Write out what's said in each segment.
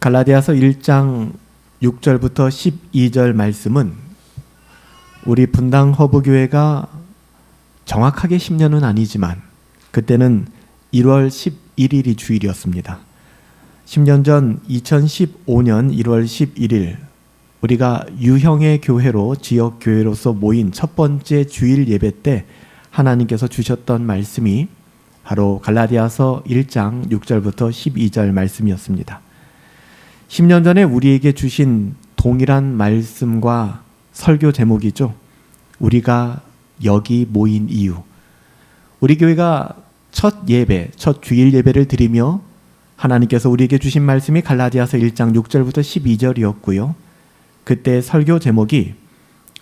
갈라디아서 1장 6절부터 12절 말씀은 우리 분당 허브교회가 정확하게 10년은 아니지만 그때는 1월 11일이 주일이었습니다. 10년 전 2015년 1월 11일 우리가 유형의 교회로 지역교회로서 모인 첫 번째 주일 예배 때 하나님께서 주셨던 말씀이 바로 갈라디아서 1장 6절부터 12절 말씀이었습니다. 10년 전에 우리에게 주신 동일한 말씀과 설교 제목이죠. 우리가 여기 모인 이유. 우리 교회가 첫 예배, 첫 주일 예배를 드리며 하나님께서 우리에게 주신 말씀이 갈라디아서 1장 6절부터 12절이었고요. 그때 설교 제목이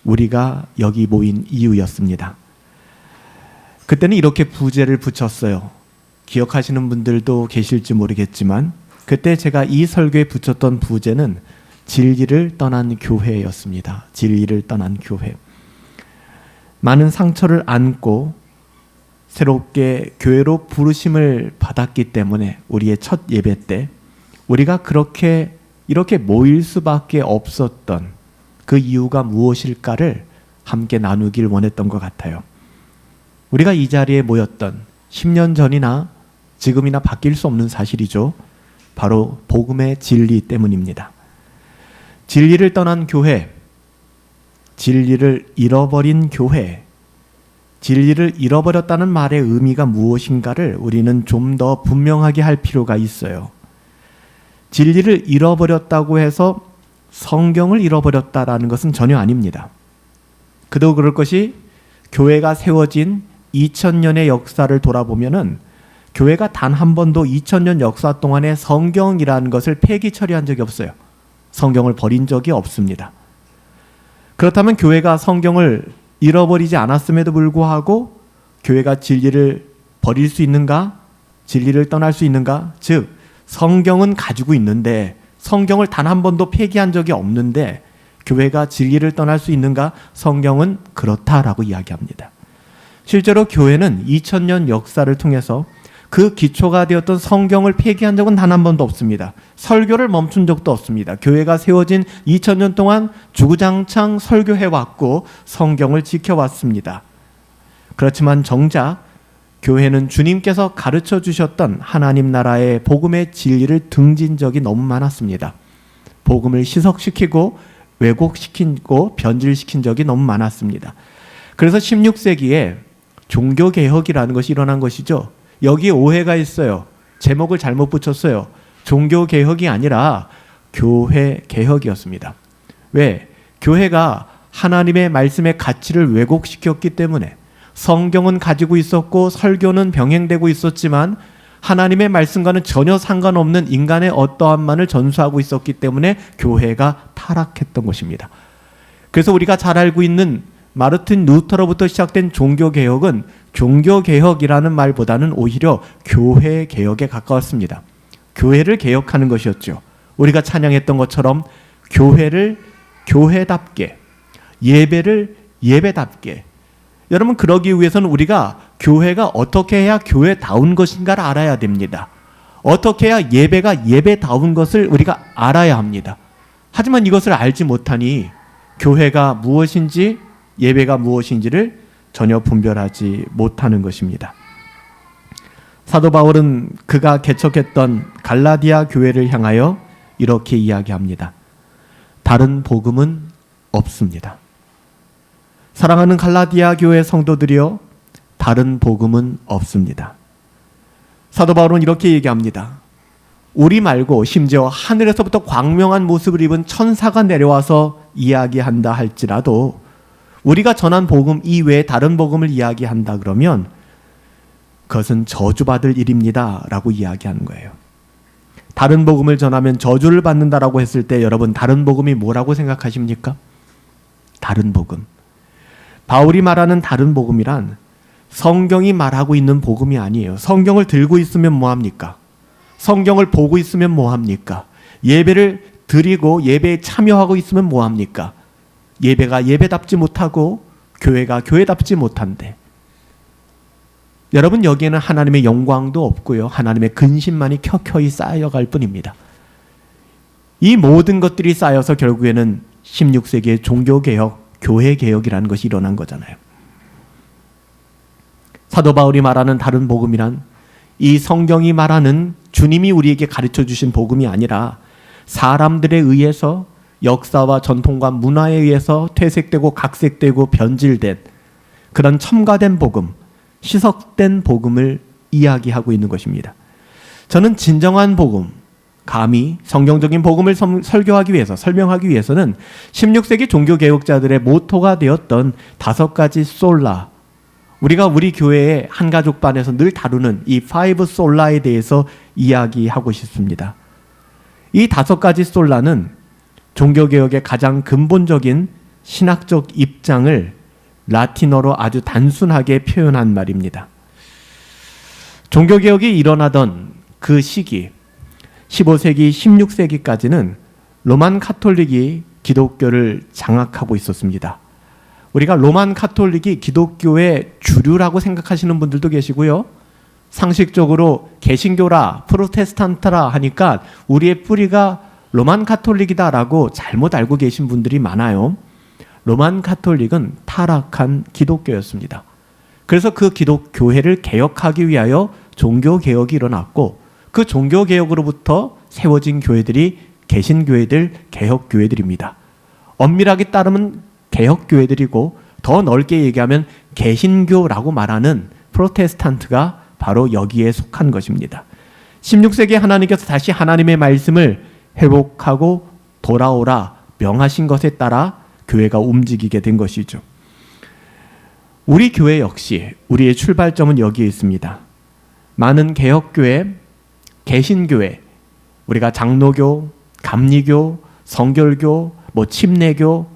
우리가 여기 모인 이유였습니다. 그때는 이렇게 부제를 붙였어요. 기억하시는 분들도 계실지 모르겠지만 그때 제가 이 설교에 붙였던 부제는 진리를 떠난 교회였습니다. 진리를 떠난 교회. 많은 상처를 안고 새롭게 교회로 부르심을 받았기 때문에 우리의 첫 예배 때 우리가 이렇게 모일 수밖에 없었던 그 이유가 무엇일까를 함께 나누길 원했던 것 같아요. 우리가 이 자리에 모였던 10년 전이나 지금이나 바뀔 수 없는 사실이죠. 바로 복음의 진리 때문입니다. 진리를 떠난 교회, 진리를 잃어버린 교회, 진리를 잃어버렸다는 말의 의미가 무엇인가를 우리는 좀 더 분명하게 할 필요가 있어요. 진리를 잃어버렸다고 해서 성경을 잃어버렸다라는 것은 전혀 아닙니다. 그도 그럴 것이 교회가 세워진 2000년의 역사를 돌아보면은 교회가 단 한 번도 2000년 역사 동안에 성경이라는 것을 폐기 처리한 적이 없어요. 성경을 버린 적이 없습니다. 그렇다면 교회가 성경을 잃어버리지 않았음에도 불구하고 교회가 진리를 버릴 수 있는가? 진리를 떠날 수 있는가? 즉 성경은 가지고 있는데 성경을 단 한 번도 폐기한 적이 없는데 교회가 진리를 떠날 수 있는가? 성경은 그렇다라고 이야기합니다. 실제로 교회는 2000년 역사를 통해서 그 기초가 되었던 성경을 폐기한 적은 단 한 번도 없습니다. 설교를 멈춘 적도 없습니다. 교회가 세워진 2000년 동안 주구장창 설교해왔고 성경을 지켜왔습니다. 그렇지만 정작 교회는 주님께서 가르쳐 주셨던 하나님 나라의 복음의 진리를 등진 적이 너무 많았습니다. 복음을 희석시키고 왜곡시키고 변질시킨 적이 너무 많았습니다. 그래서 16세기에 종교개혁이라는 것이 일어난 것이죠. 여기에 오해가 있어요. 제목을 잘못 붙였어요. 종교개혁이 아니라 교회개혁이었습니다. 왜? 교회가 하나님의 말씀의 가치를 왜곡시켰기 때문에 성경은 가지고 있었고 설교는 병행되고 있었지만 하나님의 말씀과는 전혀 상관없는 인간의 어떠함만을 전수하고 있었기 때문에 교회가 타락했던 것입니다. 그래서 우리가 잘 알고 있는 마르틴 루터로부터 시작된 종교개혁은 종교개혁이라는 말보다는 오히려 교회개혁에 가까웠습니다. 교회를 개혁하는 것이었죠. 우리가 찬양했던 것처럼 교회를 교회답게, 예배를 예배답게. 여러분, 그러기 위해서는 우리가 교회가 어떻게 해야 교회다운 것인가를 알아야 됩니다. 어떻게 해야 예배가 예배다운 것을 우리가 알아야 합니다. 하지만 이것을 알지 못하니 교회가 무엇인지 예배가 무엇인지를 전혀 분별하지 못하는 것입니다. 사도 바울은 그가 개척했던 갈라디아 교회를 향하여 이렇게 이야기합니다. 다른 복음은 없습니다. 사랑하는 갈라디아 교회 성도들이여, 다른 복음은 없습니다. 사도 바울은 이렇게 얘기합니다. 우리 말고 심지어 하늘에서부터 광명한 모습을 입은 천사가 내려와서 이야기한다 할지라도 우리가 전한 복음 이외에 다른 복음을 이야기한다 그러면 그것은 저주받을 일입니다 라고 이야기하는 거예요. 다른 복음을 전하면 저주를 받는다라고 했을 때 여러분, 다른 복음이 뭐라고 생각하십니까? 다른 복음. 바울이 말하는 다른 복음이란 성경이 말하고 있는 복음이 아니에요. 성경을 들고 있으면 뭐합니까? 성경을 보고 있으면 뭐합니까? 예배를 드리고 예배에 참여하고 있으면 뭐합니까? 예배가 예배답지 못하고 교회가 교회답지 못한데, 여러분, 여기에는 하나님의 영광도 없고요, 하나님의 근심만이 켜켜이 쌓여갈 뿐입니다. 이 모든 것들이 쌓여서 결국에는 16세기의 종교개혁, 교회개혁이라는 것이 일어난 거잖아요. 사도 바울이 말하는 다른 복음이란 이 성경이 말하는 주님이 우리에게 가르쳐 주신 복음이 아니라 사람들에 의해서 역사와 전통과 문화에 의해서 퇴색되고 각색되고 변질된 그런 첨가된 복음, 시석된 복음을 이야기하고 있는 것입니다. 저는 진정한 복음, 감히 성경적인 복음을 설교하기 위해서, 설명하기 위해서는 16세기 종교개혁자들의 모토가 되었던 5가지 솔라, 우리가 우리 교회의 한가족반에서 늘 다루는 이 5 솔라에 대해서 이야기하고 싶습니다. 이 5가지 솔라는 종교개혁의 가장 근본적인 신학적 입장을 라틴어로 아주 단순하게 표현한 말입니다. 종교개혁이 일어나던 그 시기, 15세기, 16세기까지는 로만 카톨릭이 기독교를 장악하고 있었습니다. 우리가 로만 카톨릭이 기독교의 주류라고 생각하시는 분들도 계시고요. 상식적으로 개신교라, 프로테스탄트라 하니까 우리의 뿌리가 로만 카톨릭이다라고 잘못 알고 계신 분들이 많아요. 로만 카톨릭은 타락한 기독교였습니다. 그래서 그 기독교회를 개혁하기 위하여 종교개혁이 일어났고 그 종교개혁으로부터 세워진 교회들이 개신교회들, 개혁교회들입니다. 엄밀하게 따르면 개혁교회들이고 더 넓게 얘기하면 개신교라고 말하는 프로테스탄트가 바로 여기에 속한 것입니다. 16세기에 하나님께서 다시 하나님의 말씀을 회복하고 돌아오라 명하신 것에 따라 교회가 움직이게 된 것이죠. 우리 교회 역시 우리의 출발점은 여기에 있습니다. 많은 개혁교회, 개신교회, 우리가 장로교, 감리교, 성결교, 침례교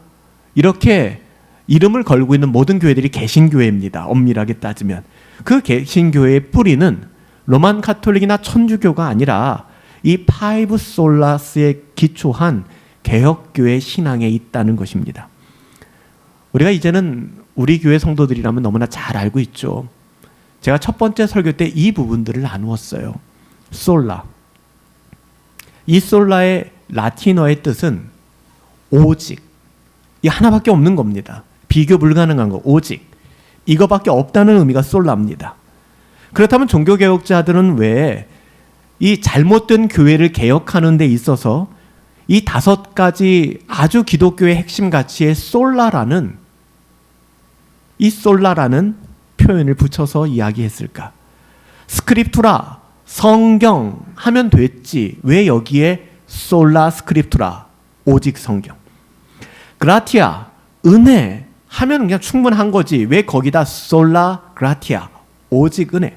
이렇게 이름을 걸고 있는 모든 교회들이 개신교회입니다. 엄밀하게 따지면. 그 개신교회의 뿌리는 로만 카톨릭이나 천주교가 아니라 이 5 솔라스에 기초한 개혁교회 신앙에 있다는 것입니다. 우리가 이제는 우리 교회 성도들이라면 너무나 잘 알고 있죠. 제가 첫 번째 설교 때 이 부분들을 나누었어요. 솔라. 이 솔라의 라틴어의 뜻은 오직. 이 하나밖에 없는 겁니다. 비교 불가능한 거, 오직. 이거밖에 없다는 의미가 솔라입니다. 그렇다면 종교개혁자들은 왜 이 잘못된 교회를 개혁하는 데 있어서 이 5가지 아주 기독교의 핵심 가치의 솔라라는 표현을 붙여서 이야기했을까? 스크립투라, 성경 하면 됐지. 왜 여기에 솔라 스크립투라, 오직 성경. 그라티아, 은혜 하면 그냥 충분한 거지. 왜 거기다 솔라 그라티아, 오직 은혜.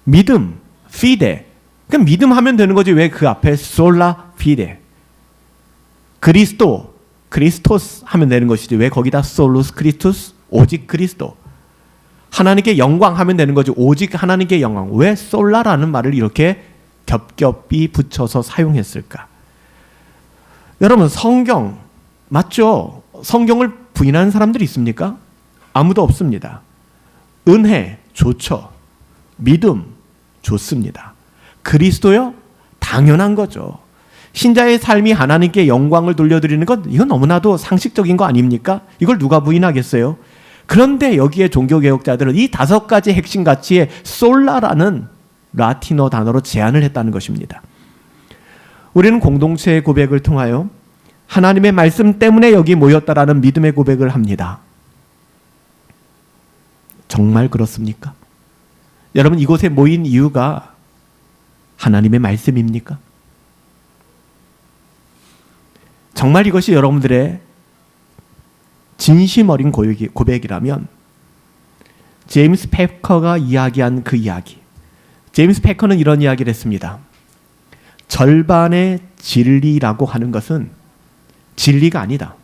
믿음, 피데. 그냥 믿음 하면 되는 거지. 왜 그 앞에 솔라 피데. 그리스도, 크리스토스 하면 되는 것이지. 왜 거기다 솔루스 크리스토스, 오직 그리스도. 하나님께 영광 하면 되는 거지. 오직 하나님께 영광. 왜 솔라라는 말을 이렇게 겹겹이 붙여서 사용했을까? 여러분, 성경 맞죠? 성경을 부인하는 사람들이 있습니까? 아무도 없습니다. 은혜 좋죠. 믿음 좋습니다. 그리스도요? 당연한 거죠. 신자의 삶이 하나님께 영광을 돌려드리는 것, 이건 너무나도 상식적인 거 아닙니까? 이걸 누가 부인하겠어요? 그런데 여기에 종교개혁자들은 이 5가지 핵심 가치에 솔라라는 라틴어 단어로 제안을 했다는 것입니다. 우리는 공동체의 고백을 통하여 하나님의 말씀 때문에 여기 모였다라는 믿음의 고백을 합니다. 정말 그렇습니까? 여러분, 이곳에 모인 이유가 하나님의 말씀입니까? 정말 이것이 여러분들의 진심 어린 고백이라면 제임스 패커가 이야기한 그 이야기. 제임스 패커는 이런 이야기를 했습니다. 절반의 진리라고 하는 것은 진리가 아니다.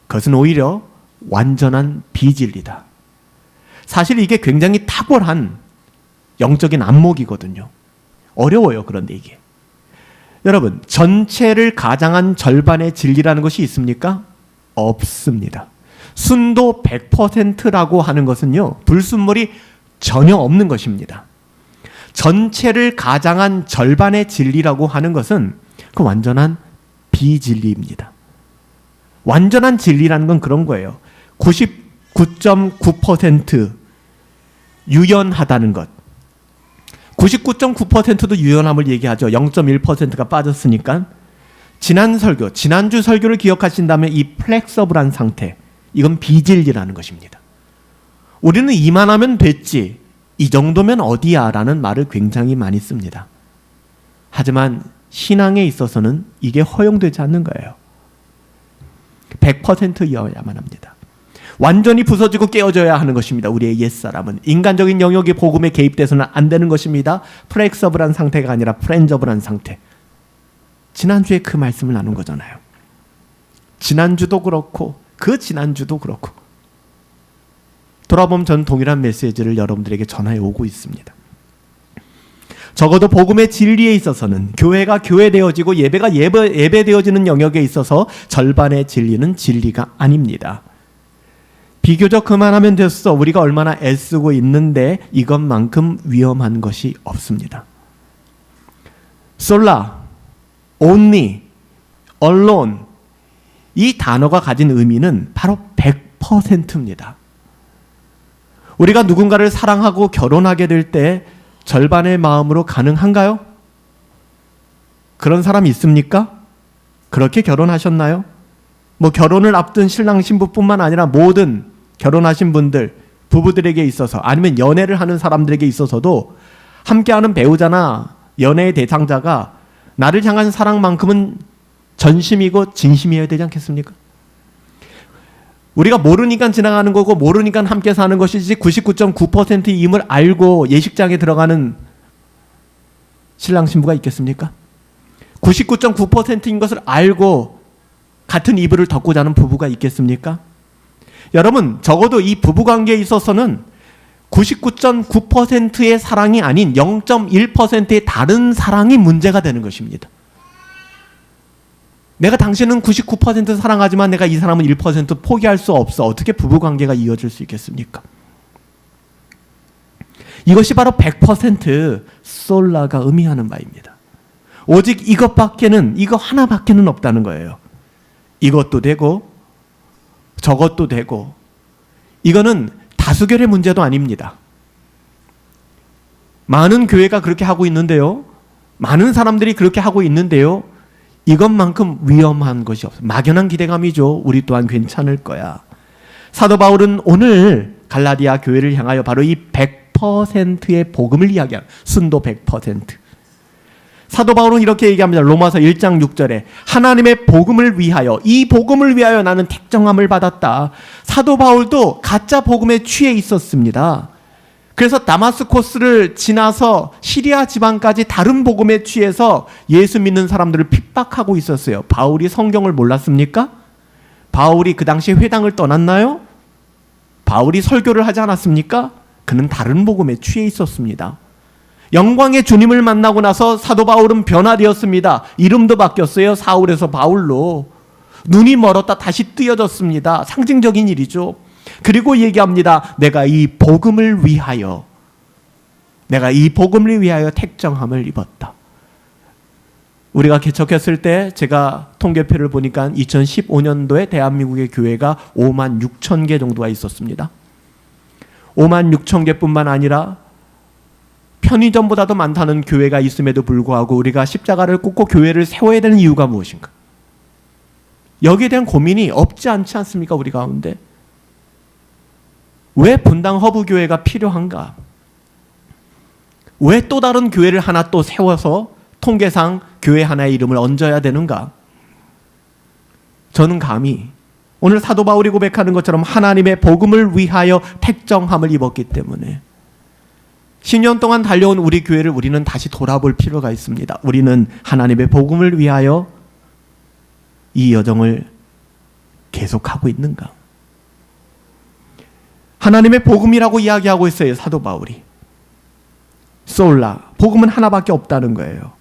그것은 오히려 완전한 비진리다. 사실 이게 굉장히 탁월한 영적인 안목이거든요. 어려워요. 그런데 이게. 여러분, 전체를 가장한 절반의 진리라는 것이 있습니까? 없습니다. 순도 100%라고 하는 것은요, 불순물이 전혀 없는 것입니다. 전체를 가장한 절반의 진리라고 하는 것은 그 완전한 비진리입니다. 완전한 진리라는 건 그런 거예요. 99.9% 유연하다는 것. 99.9%도 유연함을 얘기하죠. 0.1%가 빠졌으니까. 지난주 설교를 기억하신다면 이 플렉서블한 상태, 이건 비진리라는 것입니다. 우리는 이만하면 됐지, 이 정도면 어디야 라는 말을 굉장히 많이 씁니다. 하지만 신앙에 있어서는 이게 허용되지 않는 거예요. 100%여야만 합니다. 완전히 부서지고 깨어져야 하는 것입니다. 우리의 옛사람은 인간적인 영역의 복음에 개입돼서는 안 되는 것입니다. 플렉서블한 상태가 아니라 프렌저블한 상태. 지난주에 그 말씀을 나눈 거잖아요. 지난주도 그렇고 그 지난주도 그렇고 돌아보면 전 동일한 메시지를 여러분들에게 전하여 오고 있습니다. 적어도 복음의 진리에 있어서는 교회가 교회되어지고 예배가 예배되어지는 영역에 있어서 절반의 진리는 진리가 아닙니다. 비교적 그만하면 됐어. 우리가 얼마나 애쓰고 있는데 이것만큼 위험한 것이 없습니다. 솔라, only, alone, 이 단어가 가진 의미는 바로 100%입니다. 우리가 누군가를 사랑하고 결혼하게 될 때 절반의 마음으로 가능한가요? 그런 사람 있습니까? 그렇게 결혼하셨나요? 뭐 결혼을 앞둔 신랑 신부뿐만 아니라 모든 결혼하신 분들, 부부들에게 있어서 아니면 연애를 하는 사람들에게 있어서도 함께하는 배우자나 연애의 대상자가 나를 향한 사랑만큼은 전심이고 진심이어야 되지 않겠습니까? 우리가 모르니까 지나가는 거고 모르니까 함께 사는 것이지 99.9%임을 알고 예식장에 들어가는 신랑 신부가 있겠습니까? 99.9%인 것을 알고 같은 이불을 덮고 자는 부부가 있겠습니까? 여러분, 적어도 이 부부관계에 있어서는 99.9%의 사랑이 아닌 0.1%의 다른 사랑이 문제가 되는 것입니다. 내가 당신은 99% 사랑하지만 내가 이 사람은 1% 포기할 수 없어. 어떻게 부부관계가 이어질 수 있겠습니까? 이것이 바로 100% 솔라가 의미하는 바입니다. 오직 이거 하나밖에는 없다는 거예요. 이것도 되고 저것도 되고. 이거는 다수결의 문제도 아닙니다. 많은 교회가 그렇게 하고 있는데요. 많은 사람들이 그렇게 하고 있는데요. 이것만큼 위험한 것이 없어요. 막연한 기대감이죠. 우리 또한 괜찮을 거야. 사도 바울은 오늘 갈라디아 교회를 향하여 바로 이 100%의 복음을 이야기한 순도 100%. 사도 바울은 이렇게 얘기합니다. 로마서 1장 6절에 하나님의 복음을 위하여, 이 복음을 위하여 나는 택정함을 받았다. 사도 바울도 가짜 복음에 취해 있었습니다. 그래서 다마스코스를 지나서 시리아 지방까지 다른 복음에 취해서 예수 믿는 사람들을 핍박하고 있었어요. 바울이 성경을 몰랐습니까? 바울이 그 당시 회당을 떠났나요? 바울이 설교를 하지 않았습니까? 그는 다른 복음에 취해 있었습니다. 영광의 주님을 만나고 나서 사도 바울은 변화되었습니다. 이름도 바뀌었어요. 사울에서 바울로. 눈이 멀었다 다시 뜨여졌습니다. 상징적인 일이죠. 그리고 얘기합니다. 내가 이 복음을 위하여 택정함을 입었다. 우리가 개척했을 때 제가 통계표를 보니까 2015년도에 대한민국의 교회가 5만 6천 개 정도가 있었습니다. 5만 6천 개뿐만 아니라 편의점보다도 많다는 교회가 있음에도 불구하고 우리가 십자가를 꽂고 교회를 세워야 되는 이유가 무엇인가? 여기에 대한 고민이 없지 않지 않습니까? 우리 가운데. 왜 분당 허브교회가 필요한가? 왜 또 다른 교회를 하나 또 세워서 통계상 교회 하나의 이름을 얹어야 되는가? 저는 감히 오늘 사도 바울이 고백하는 것처럼 하나님의 복음을 위하여 택정함을 입었기 때문에 10년 동안 달려온 우리 교회를 우리는 다시 돌아볼 필요가 있습니다. 우리는 하나님의 복음을 위하여 이 여정을 계속하고 있는가? 하나님의 복음이라고 이야기하고 있어요. 사도 바울이. 솔라, 복음은 하나밖에 없다는 거예요.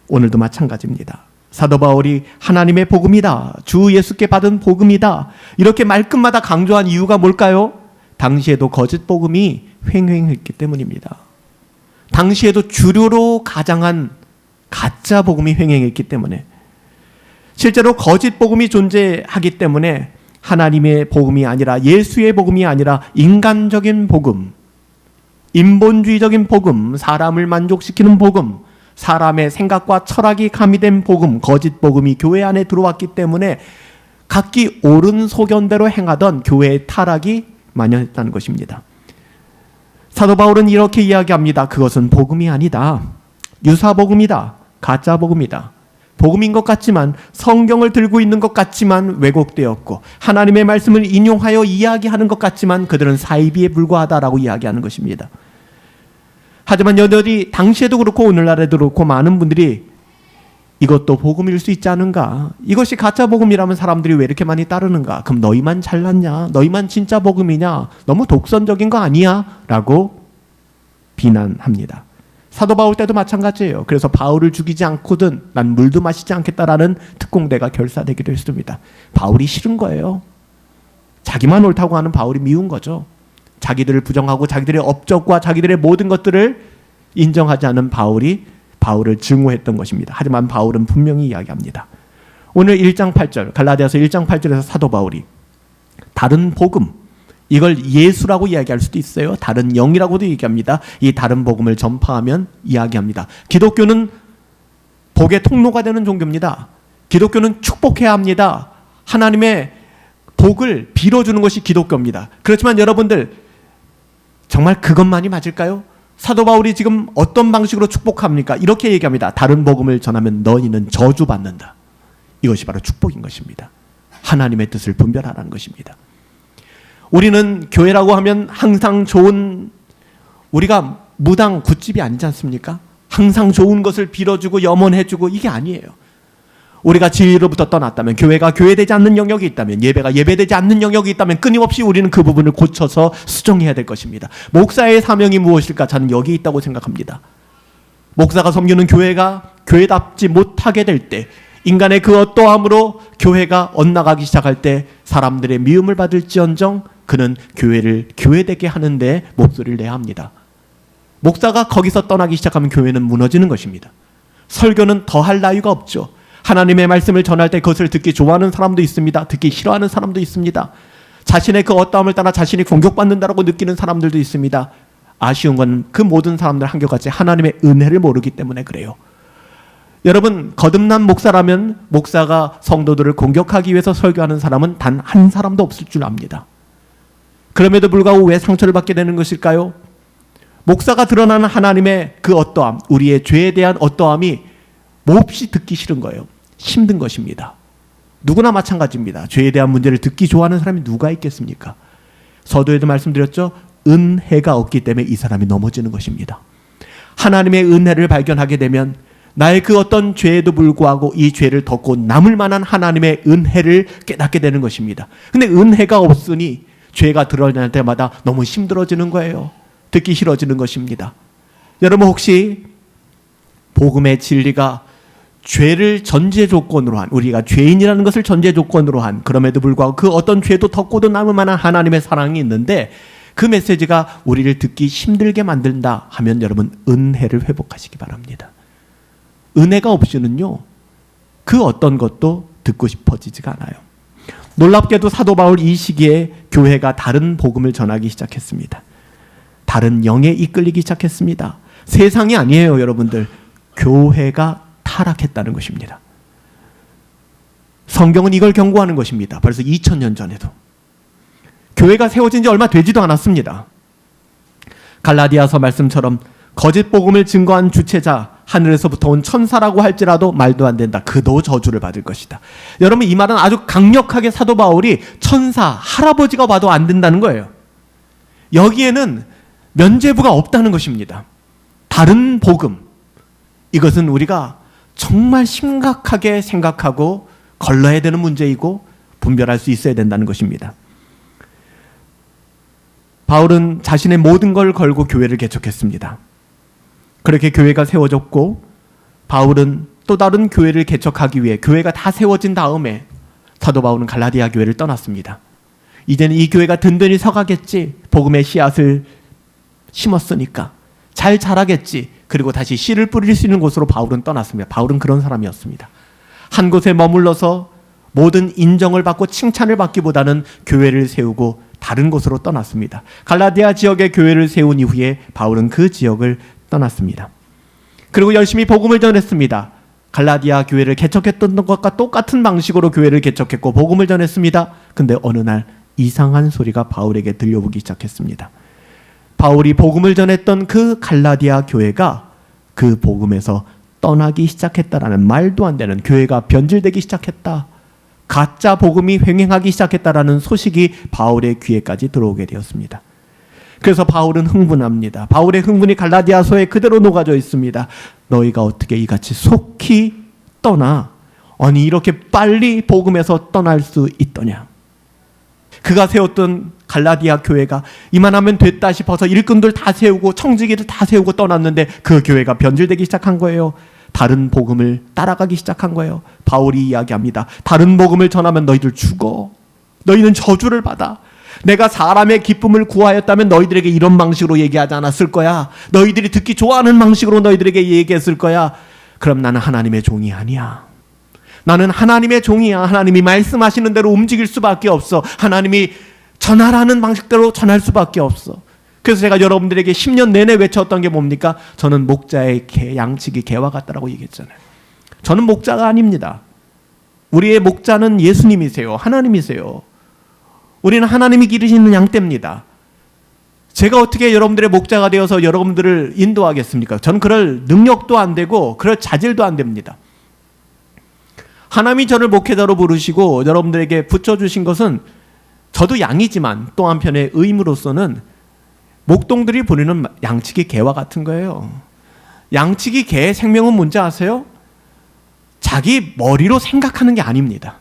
오늘도 마찬가지입니다. 사도 바울이 하나님의 복음이다, 주 예수께 받은 복음이다, 이렇게 말끝마다 강조한 이유가 뭘까요? 당시에도 거짓 복음이 횡행했기 때문입니다. 당시에도 주류로 가장한 가짜 복음이 횡행했기 때문에, 실제로 거짓 복음이 존재하기 때문에 하나님의 복음이 아니라, 예수의 복음이 아니라 인간적인 복음, 인본주의적인 복음, 사람을 만족시키는 복음, 사람의 생각과 철학이 가미된 복음, 거짓 복음이 교회 안에 들어왔기 때문에 각기 옳은 소견대로 행하던 교회의 타락이 만연했다는 것입니다. 사도 바울은 이렇게 이야기합니다. 그것은 복음이 아니다. 유사복음이다. 가짜복음이다. 복음인 것 같지만, 성경을 들고 있는 것 같지만 왜곡되었고, 하나님의 말씀을 인용하여 이야기하는 것 같지만 그들은 사이비에 불과하다라고 이야기하는 것입니다. 하지만 여전히 당시에도 그렇고 오늘날에도 그렇고 많은 분들이 이것도 복음일 수 있지 않은가? 이것이 가짜 복음이라면 사람들이 왜 이렇게 많이 따르는가? 그럼 너희만 잘났냐? 너희만 진짜 복음이냐? 너무 독선적인 거 아니야? 라고 비난합니다. 사도 바울 때도 마찬가지예요. 그래서 바울을 죽이지 않고든 난 물도 마시지 않겠다라는 특공대가 결사되기도 했습니다. 바울이 싫은 거예요. 자기만 옳다고 하는 바울이 미운 거죠. 자기들을 부정하고 자기들의 업적과 자기들의 모든 것들을 인정하지 않은 바울이 바울을 증오했던 것입니다. 하지만 바울은 분명히 이야기합니다. 오늘 1장 8절, 갈라디아서 1장 8절에서 사도 바울이 다른 복음, 이걸 예수라고 이야기할 수도 있어요. 다른 영이라고도 얘기합니다. 이 다른 복음을 전파하면 이야기합니다. 기독교는 복의 통로가 되는 종교입니다. 기독교는 축복해야 합니다. 하나님의 복을 빌어주는 것이 기독교입니다. 그렇지만 여러분들, 정말 그것만이 맞을까요? 사도 바울이 지금 어떤 방식으로 축복합니까? 이렇게 얘기합니다. 다른 복음을 전하면 너희는 저주받는다. 이것이 바로 축복인 것입니다. 하나님의 뜻을 분별하라는 것입니다. 우리는 교회라고 하면 항상 좋은, 우리가 무당 굿집이 아니지 않습니까? 항상 좋은 것을 빌어주고 염원해주고, 이게 아니에요. 우리가 진리로부터 떠났다면, 교회가 교회되지 않는 영역이 있다면, 예배가 예배되지 않는 영역이 있다면 끊임없이 우리는 그 부분을 고쳐서 수정해야 될 것입니다. 목사의 사명이 무엇일까? 저는 여기 있다고 생각합니다. 목사가 섬기는 교회가 교회답지 못하게 될 때, 인간의 그 어떠함으로 교회가 엇나가기 시작할 때 사람들의 미움을 받을지언정 그는 교회를 교회되게 하는데 목소리를 내야 합니다. 목사가 거기서 떠나기 시작하면 교회는 무너지는 것입니다. 설교는 더할 나위가 없죠. 하나님의 말씀을 전할 때 그것을 듣기 좋아하는 사람도 있습니다. 듣기 싫어하는 사람도 있습니다. 자신의 그 어떠함을 따라 자신이 공격받는다라고 느끼는 사람들도 있습니다. 아쉬운 건 그 모든 사람들 한결같이 하나님의 은혜를 모르기 때문에 그래요. 여러분, 거듭난 목사라면 목사가 성도들을 공격하기 위해서 설교하는 사람은 단 한 사람도 없을 줄 압니다. 그럼에도 불구하고 왜 상처를 받게 되는 것일까요? 목사가 드러나는 하나님의 그 어떠함, 우리의 죄에 대한 어떠함이 몹시 듣기 싫은 거예요. 힘든 것입니다. 누구나 마찬가지입니다. 죄에 대한 문제를 듣기 좋아하는 사람이 누가 있겠습니까? 서두에도 말씀드렸죠. 은혜가 없기 때문에 이 사람이 넘어지는 것입니다. 하나님의 은혜를 발견하게 되면 나의 그 어떤 죄에도 불구하고 이 죄를 덮고 남을 만한 하나님의 은혜를 깨닫게 되는 것입니다. 근데 은혜가 없으니 죄가 드러날 때마다 너무 힘들어지는 거예요. 듣기 싫어지는 것입니다. 여러분, 혹시 복음의 진리가 죄를 전제 조건으로 한, 우리가 죄인이라는 것을 전제 조건으로 한, 그럼에도 불구하고 그 어떤 죄도 덮고도 남을 만한 하나님의 사랑이 있는데 그 메시지가 우리를 듣기 힘들게 만든다 하면 여러분, 은혜를 회복하시기 바랍니다. 은혜가 없이는요, 그 어떤 것도 듣고 싶어지지가 않아요. 놀랍게도 사도 바울 이 시기에 교회가 다른 복음을 전하기 시작했습니다. 다른 영에 이끌리기 시작했습니다. 세상이 아니에요, 여러분들. 교회가 타락했다는 것입니다. 성경은 이걸 경고하는 것입니다. 벌써 2000년 전에도. 교회가 세워진 지 얼마 되지도 않았습니다. 갈라디아서 말씀처럼 거짓 복음을 증거한 주체자, 하늘에서부터 온 천사라고 할지라도 말도 안 된다. 그도 저주를 받을 것이다. 여러분, 이 말은 아주 강력하게 사도 바울이 천사, 할아버지가 봐도 안 된다는 거예요. 여기에는 면죄부가 없다는 것입니다. 다른 복음, 이것은 우리가 정말 심각하게 생각하고 걸러야 되는 문제이고 분별할 수 있어야 된다는 것입니다. 바울은 자신의 모든 걸 걸고 교회를 개척했습니다. 그렇게 교회가 세워졌고, 바울은 또 다른 교회를 개척하기 위해 교회가 다 세워진 다음에 사도 바울은 갈라디아 교회를 떠났습니다. 이제는 이 교회가 든든히 서가겠지, 복음의 씨앗을 심었으니까 잘 자라겠지, 그리고 다시 씨를 뿌릴 수 있는 곳으로 바울은 떠났습니다. 바울은 그런 사람이었습니다. 한 곳에 머물러서 모든 인정을 받고 칭찬을 받기보다는 교회를 세우고 다른 곳으로 떠났습니다. 갈라디아 지역에 교회를 세운 이후에 바울은 그 지역을 떠났습니다. 그리고 열심히 복음을 전했습니다. 갈라디아 교회를 개척했던 것과 똑같은 방식으로 교회를 개척했고 복음을 전했습니다. 근데 어느 날 이상한 소리가 바울에게 들려오기 시작했습니다. 바울이 복음을 전했던 그 갈라디아 교회가 그 복음에서 떠나기 시작했다라는, 말도 안 되는, 교회가 변질되기 시작했다, 가짜 복음이 횡행하기 시작했다라는 소식이 바울의 귀에까지 들어오게 되었습니다. 그래서 바울은 흥분합니다. 바울의 흥분이 갈라디아서에 그대로 녹아져 있습니다. 너희가 어떻게 이같이 속히 떠나? 아니 이렇게 빨리 복음에서 떠날 수 있더냐? 그가 세웠던 갈라디아 교회가 이만하면 됐다 싶어서 일꾼들 다 세우고 청지기들 다 세우고 떠났는데 그 교회가 변질되기 시작한 거예요. 다른 복음을 따라가기 시작한 거예요. 바울이 이야기합니다. 다른 복음을 전하면 너희들 죽어. 너희는 저주를 받아. 내가 사람의 기쁨을 구하였다면 너희들에게 이런 방식으로 얘기하지 않았을 거야. 너희들이 듣기 좋아하는 방식으로 너희들에게 얘기했을 거야. 그럼 나는 하나님의 종이 아니야. 나는 하나님의 종이야. 하나님이 말씀하시는 대로 움직일 수밖에 없어. 하나님이 전하라는 방식대로 전할 수밖에 없어. 그래서 제가 여러분들에게 10년 내내 외쳤던 게 뭡니까? 저는 목자의 양치기 개와 같다라고 얘기했잖아요. 저는 목자가 아닙니다. 우리의 목자는 예수님이세요. 하나님이세요. 우리는 하나님이 기르시는 양떼입니다. 제가 어떻게 여러분들의 목자가 되어서 여러분들을 인도하겠습니까? 저는 그럴 능력도 안 되고 그럴 자질도 안 됩니다. 하나님이 저를 목회자로 부르시고 여러분들에게 붙여주신 것은 저도 양이지만 또 한편의 의무로서는 목동들이 부리는 양치기 개와 같은 거예요. 양치기 개의 생명은 뭔지 아세요? 자기 머리로 생각하는 게 아닙니다.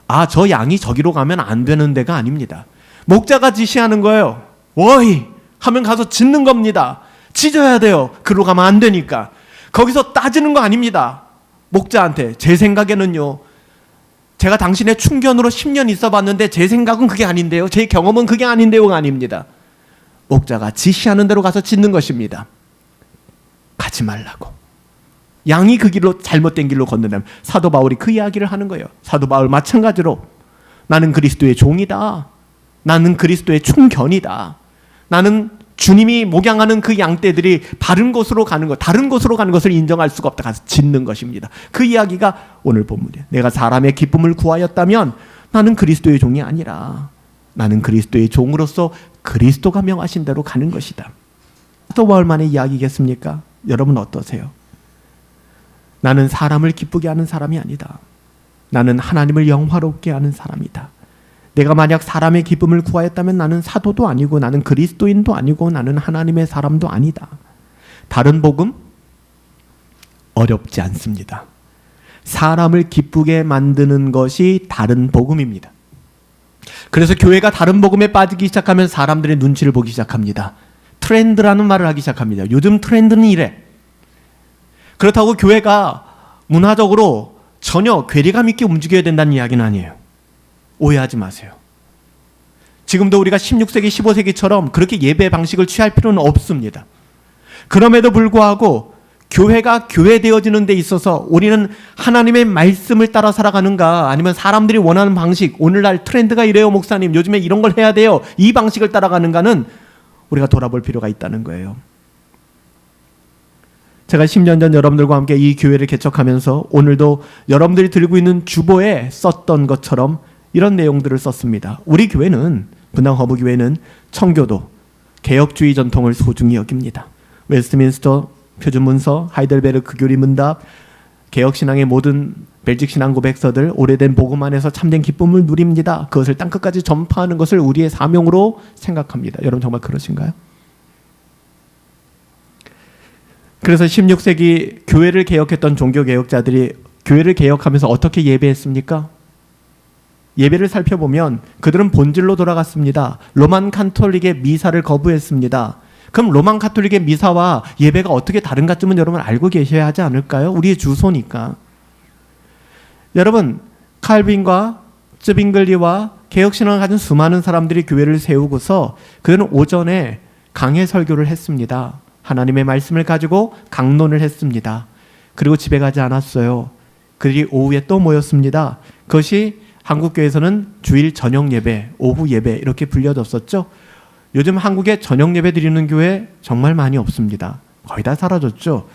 아, 저 양이 저기로 가면 안 되는 데가 아닙니다. 목자가 지시하는 거예요. 워이! 하면 가서 짖는 겁니다. 짖어야 돼요. 그로 가면 안 되니까. 거기서 따지는 거 아닙니다. 목자한테. 제 생각에는요. 제가 당신의 충견으로 10년 있어 봤는데 제 생각은 그게 아닌데요. 제 경험은 그게 아닌데요가 아닙니다. 목자가 지시하는 대로 가서 짖는 것입니다. 가지 말라고. 양이 그 길로 잘못된 길로 걷는다면 사도 바울이 그 이야기를 하는 거예요. 사도 바울 마찬가지로 나는 그리스도의 종이다. 나는 그리스도의 충견이다. 나는 주님이 목양하는 그 양떼들이 바른 곳으로 가는 것, 다른 곳으로 가는 것을 인정할 수가 없다. 가서 짖는 것입니다. 그 이야기가 오늘 본문이에요. 내가 사람의 기쁨을 구하였다면 나는 그리스도의 종이 아니라 나는 그리스도의 종으로서 그리스도가 명하신 대로 가는 것이다. 사도 바울만의 이야기겠습니까? 여러분 어떠세요? 나는 사람을 기쁘게 하는 사람이 아니다. 나는 하나님을 영화롭게 하는 사람이다. 내가 만약 사람의 기쁨을 구하였다면 나는 사도도 아니고 나는 그리스도인도 아니고 나는 하나님의 사람도 아니다. 다른 복음? 어렵지 않습니다. 사람을 기쁘게 만드는 것이 다른 복음입니다. 그래서 교회가 다른 복음에 빠지기 시작하면 사람들의 눈치를 보기 시작합니다. 트렌드라는 말을 하기 시작합니다. 요즘 트렌드는 이래. 그렇다고 교회가 문화적으로 전혀 괴리감 있게 움직여야 된다는 이야기는 아니에요. 오해하지 마세요. 지금도 우리가 16세기, 15세기처럼 그렇게 예배 방식을 취할 필요는 없습니다. 그럼에도 불구하고 교회가 교회되어지는 데 있어서 우리는 하나님의 말씀을 따라 살아가는가, 아니면 사람들이 원하는 방식, 오늘날 트렌드가 이래요 목사님, 요즘에 이런 걸 해야 돼요, 이 방식을 따라가는가는 우리가 돌아볼 필요가 있다는 거예요. 제가 10년 전 여러분들과 함께 이 교회를 개척하면서 오늘도 여러분들이 들고 있는 주보에 썼던 것처럼 이런 내용들을 썼습니다. 우리 교회는, 분당 허브교회는 청교도, 개혁주의 전통을 소중히 여깁니다. 웨스트민스터 표준문서, 하이델베르크 교리문답, 개혁신앙의 모든 벨직신앙 고백서들, 오래된 복음 안에서 참된 기쁨을 누립니다. 그것을 땅끝까지 전파하는 것을 우리의 사명으로 생각합니다. 여러분 정말 그러신가요? 그래서 16세기 교회를 개혁했던 종교개혁자들이 교회를 개혁하면서 어떻게 예배했습니까? 예배를 살펴보면 그들은 본질로 돌아갔습니다. 로만 카톨릭의 미사를 거부했습니다. 그럼 로만 카톨릭의 미사와 예배가 어떻게 다른가쯤은 여러분 알고 계셔야 하지 않을까요? 우리의 주소니까. 여러분, 칼빈과 쯔빙글리와 개혁신앙을 가진 수많은 사람들이 교회를 세우고서 그들은 오전에 강해 설교를 했습니다. 하나님의 말씀을 가지고 강론을 했습니다. 그리고 집에 가지 않았어요. 그들이 오후에 또 모였습니다. 그것이 한국교회에서는 주일 저녁 예배, 오후 예배 이렇게 불려졌었죠. 요즘 한국에 저녁 예배 드리는 교회 정말 많이 없습니다. 거의 다 사라졌죠.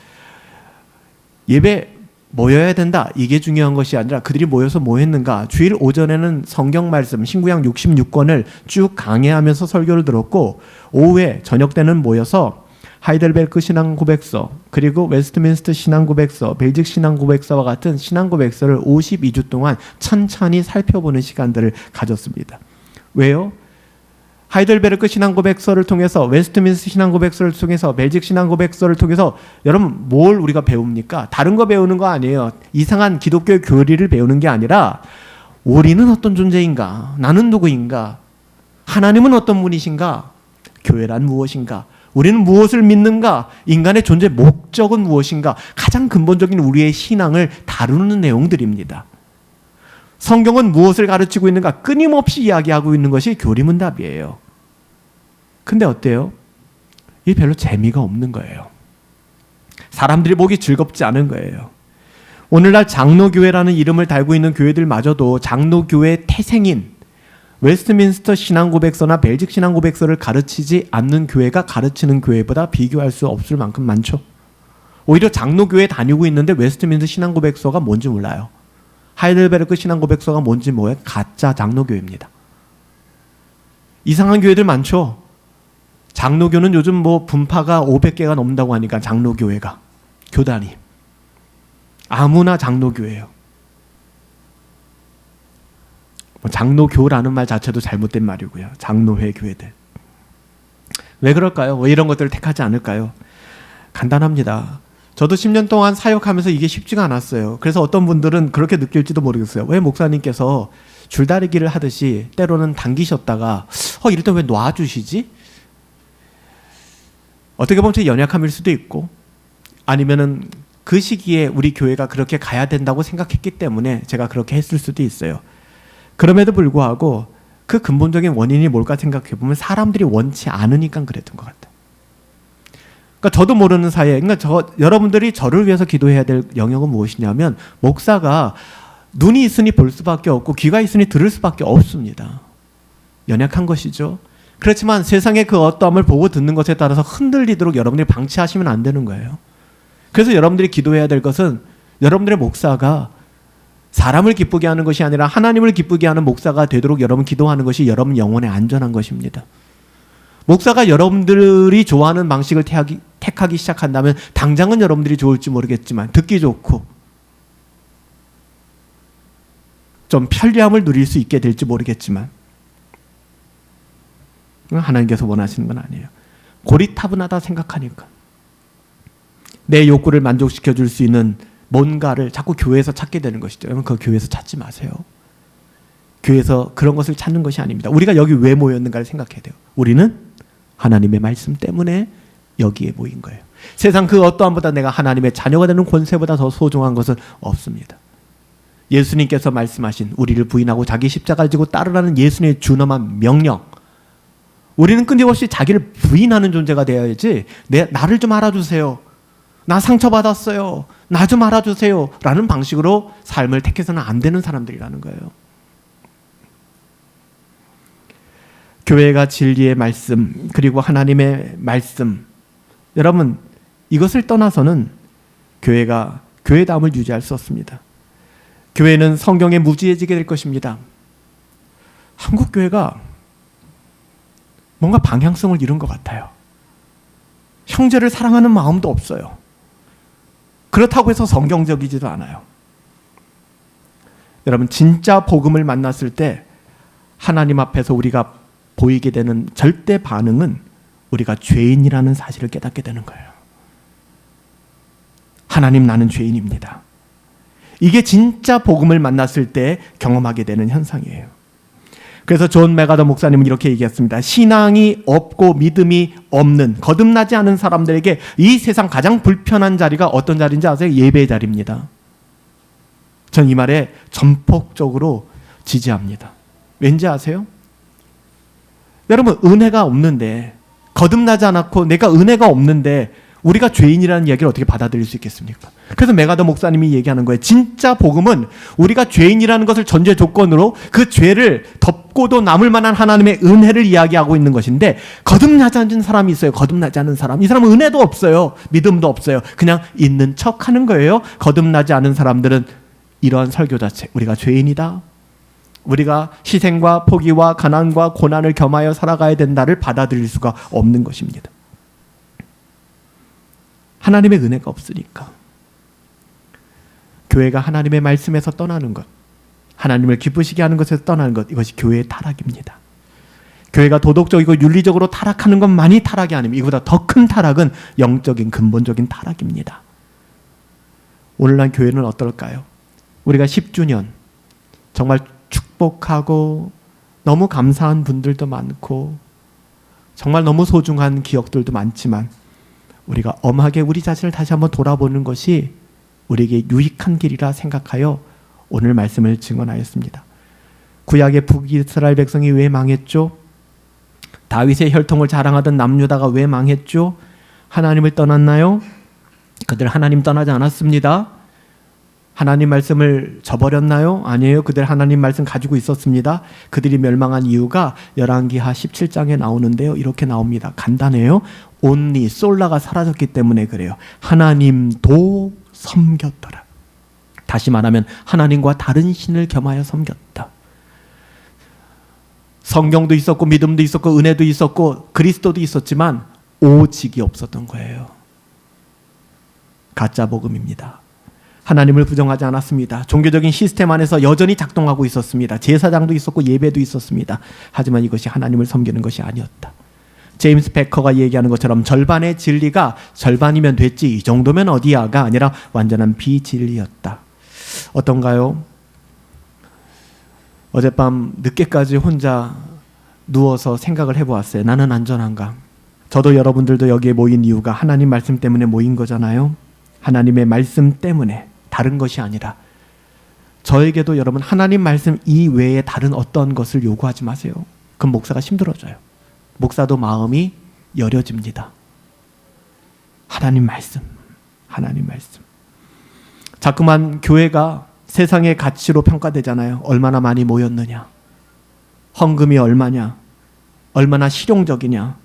예배 모여야 된다, 이게 중요한 것이 아니라 그들이 모여서 뭐 했는가. 주일 오전에는 성경 말씀 신구약 66권을 쭉 강해하면서 설교를 들었고, 오후에 저녁 때는 모여서 하이델베르크 신앙고백서, 그리고 웨스트민스터 신앙고백서, 벨직 신앙고백서와 같은 신앙고백서를 52주 동안 천천히 살펴보는 시간들을 가졌습니다. 왜요? 하이델베르크 신앙고백서를 통해서, 웨스트민스터 신앙고백서를 통해서, 벨직 신앙고백서를 통해서 여러분 뭘 우리가 배웁니까? 다른 거 배우는 거 아니에요. 이상한 기독교의 교리를 배우는 게 아니라 우리는 어떤 존재인가? 나는 누구인가? 하나님은 어떤 분이신가? 교회란 무엇인가? 우리는 무엇을 믿는가? 인간의 존재 목적은 무엇인가? 가장 근본적인 우리의 신앙을 다루는 내용들입니다. 성경은 무엇을 가르치고 있는가? 끊임없이 이야기하고 있는 것이 교리문답이에요. 근데 어때요? 이게 별로 재미가 없는 거예요. 사람들이 보기 즐겁지 않은 거예요. 오늘날 장로교회라는 이름을 달고 있는 교회들마저도 장로교회의 태생인 웨스트민스터 신앙고백서나 벨직 신앙고백서를 가르치지 않는 교회가 가르치는 교회보다 비교할 수 없을 만큼 많죠. 오히려 장로교회 다니고 있는데 웨스트민스터 신앙고백서가 뭔지 몰라요. 하이델베르크 신앙고백서가 뭔지 뭐예요? 가짜 장로교회입니다. 이상한 교회들 많죠. 장로교는 요즘 뭐 분파가 500개가 넘는다고 하니까 장로교회가, 교단이 아무나 장로교회예요. 장로교라는 말 자체도 잘못된 말이고요. 장로회 교회들. 왜 그럴까요? 왜 이런 것들을 택하지 않을까요? 간단합니다. 저도 10년 동안 사역하면서 이게 쉽지가 않았어요. 그래서 어떤 분들은 그렇게 느낄지도 모르겠어요. 왜 목사님께서 줄다리기를 하듯이 때로는 당기셨다가 이럴 때 왜 놔주시지? 어떻게 보면 제 연약함일 수도 있고, 아니면은 그 시기에 우리 교회가 그렇게 가야 된다고 생각했기 때문에 제가 그렇게 했을 수도 있어요. 그럼에도 불구하고 그 근본적인 원인이 뭘까 생각해보면 사람들이 원치 않으니까 그랬던 것 같아요. 그러니까 저도 모르는 사이에, 여러분들이 저를 위해서 기도해야 될 영역은 무엇이냐면, 목사가 눈이 있으니 볼 수밖에 없고 귀가 있으니 들을 수밖에 없습니다. 연약한 것이죠. 그렇지만 세상의 그 어떠함을 보고 듣는 것에 따라서 흔들리도록 여러분들이 방치하시면 안 되는 거예요. 그래서 여러분들이 기도해야 될 것은, 여러분들의 목사가 사람을 기쁘게 하는 것이 아니라 하나님을 기쁘게 하는 목사가 되도록 여러분 기도하는 것이 여러분 영혼에 안전한 것입니다. 목사가 여러분들이 좋아하는 방식을 택하기 시작한다면 당장은 여러분들이 좋을지 모르겠지만, 듣기 좋고 좀 편리함을 누릴 수 있게 될지 모르겠지만, 하나님께서 원하시는 건 아니에요. 고리타분하다 생각하니까 내 욕구를 만족시켜 줄 수 있는 뭔가를 자꾸 교회에서 찾게 되는 것이죠. 여러분, 그 교회에서 찾지 마세요. 교회에서 그런 것을 찾는 것이 아닙니다. 우리가 여기 왜 모였는가를 생각해야 돼요. 우리는 하나님의 말씀 때문에 여기에 모인 거예요. 세상 그 어떠함보다 내가 하나님의 자녀가 되는 권세보다 더 소중한 것은 없습니다. 예수님께서 말씀하신 우리를 부인하고 자기 십자가를 지고 따르라는 예수님의 준엄한 명령, 우리는 끊임없이 자기를 부인하는 존재가 되어야지, 나를 좀 알아주세요, 나 상처받았어요, 나 좀 알아주세요 라는 방식으로 삶을 택해서는 안 되는 사람들이라는 거예요. 교회가 진리의 말씀, 그리고 하나님의 말씀, 여러분 이것을 떠나서는 교회가 교회다움을 유지할 수 없습니다. 교회는 성경에 무지해지게 될 것입니다. 한국 교회가 뭔가 방향성을 잃은 것 같아요. 형제를 사랑하는 마음도 없어요. 그렇다고 해서 성경적이지도 않아요. 여러분, 진짜 복음을 만났을 때 하나님 앞에서 우리가 보이게 되는 절대 반응은 우리가 죄인이라는 사실을 깨닫게 되는 거예요. 하나님, 나는 죄인입니다. 이게 진짜 복음을 만났을 때 경험하게 되는 현상이에요. 그래서 존 메가더 목사님은 이렇게 얘기했습니다. 신앙이 없고 믿음이 없는, 거듭나지 않은 사람들에게 이 세상 가장 불편한 자리가 어떤 자리인지 아세요? 예배의 자리입니다. 전 이 말에 전폭적으로 지지합니다. 왠지 아세요? 여러분, 은혜가 없는데 거듭나지 않았고 내가 은혜가 없는데 우리가 죄인이라는 이야기를 어떻게 받아들일 수 있겠습니까? 그래서 메가더 목사님이 얘기하는 거예요. 진짜 복음은 우리가 죄인이라는 것을 전제 조건으로 그 죄를 덮고도 남을 만한 하나님의 은혜를 이야기하고 있는 것인데, 거듭나지 않은 사람이 있어요. 거듭나지 않은 사람. 이 사람은 은혜도 없어요. 믿음도 없어요. 그냥 있는 척 하는 거예요. 거듭나지 않은 사람들은 이러한 설교 자체, 우리가 죄인이다, 우리가 희생과 포기와 가난과 고난을 겸하여 살아가야 된다를 받아들일 수가 없는 것입니다. 하나님의 은혜가 없으니까. 교회가 하나님의 말씀에서 떠나는 것, 하나님을 기쁘시게 하는 것에서 떠나는 것, 이것이 교회의 타락입니다. 교회가 도덕적이고 윤리적으로 타락하는 것만이 타락이 아닙니다. 이보다 더 큰 타락은 영적인 근본적인 타락입니다. 오늘날 교회는 어떨까요? 우리가 10주년 정말 축복하고 너무 감사한 분들도 많고 정말 너무 소중한 기억들도 많지만, 우리가 엄하게 우리 자신을 다시 한번 돌아보는 것이 우리에게 유익한 길이라 생각하여 오늘 말씀을 증언하였습니다. 구약의 북이스라엘 백성이 왜 망했죠? 다윗의 혈통을 자랑하던 남유다가 왜 망했죠? 하나님을 떠났나요? 그들 하나님 떠나지 않았습니다. 하나님 말씀을 저버렸나요? 아니에요. 그들 하나님 말씀 가지고 있었습니다. 그들이 멸망한 이유가 열왕기하 17장에 나오는데요. 이렇게 나옵니다. 간단해요. 온리 솔라가 사라졌기 때문에 그래요. 하나님도 섬겼더라. 다시 말하면 하나님과 다른 신을 겸하여 섬겼다. 성경도 있었고 믿음도 있었고 은혜도 있었고 그리스도도 있었지만 오직이 없었던 거예요. 가짜 복음입니다. 하나님을 부정하지 않았습니다. 종교적인 시스템 안에서 여전히 작동하고 있었습니다. 제사장도 있었고 예배도 있었습니다. 하지만 이것이 하나님을 섬기는 것이 아니었다. 제임스 베커가 얘기하는 것처럼 절반의 진리가 절반이면 됐지, 이 정도면 어디야가 아니라 완전한 비진리였다. 어떤가요? 어젯밤 늦게까지 혼자 누워서 생각을 해보았어요. 나는 안전한가? 저도 여러분들도 여기에 모인 이유가 하나님 말씀 때문에 모인 거잖아요. 하나님의 말씀 때문에, 다른 것이 아니라. 저에게도 여러분 하나님 말씀 이외에 다른 어떤 것을 요구하지 마세요. 그럼 목사가 힘들어져요. 목사도 마음이 여려집니다. 하나님 말씀, 하나님 말씀. 자꾸만 교회가 세상의 가치로 평가되잖아요. 얼마나 많이 모였느냐, 헌금이 얼마냐, 얼마나 실용적이냐.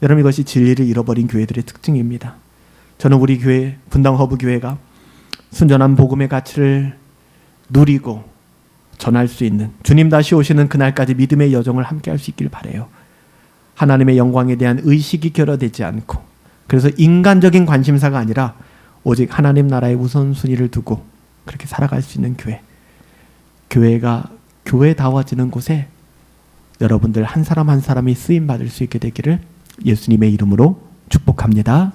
여러분, 이것이 진리를 잃어버린 교회들의 특징입니다. 저는 우리 교회, 분당 허브 교회가 순전한 복음의 가치를 누리고 전할 수 있는, 주님 다시 오시는 그날까지 믿음의 여정을 함께 할 수 있길 바라요. 하나님의 영광에 대한 의식이 결여되지 않고, 그래서 인간적인 관심사가 아니라 오직 하나님 나라의 우선순위를 두고 그렇게 살아갈 수 있는 교회. 교회가 교회다워지는 곳에 여러분들 한 사람 한 사람이 쓰임받을 수 있게 되기를 예수님의 이름으로 축복합니다.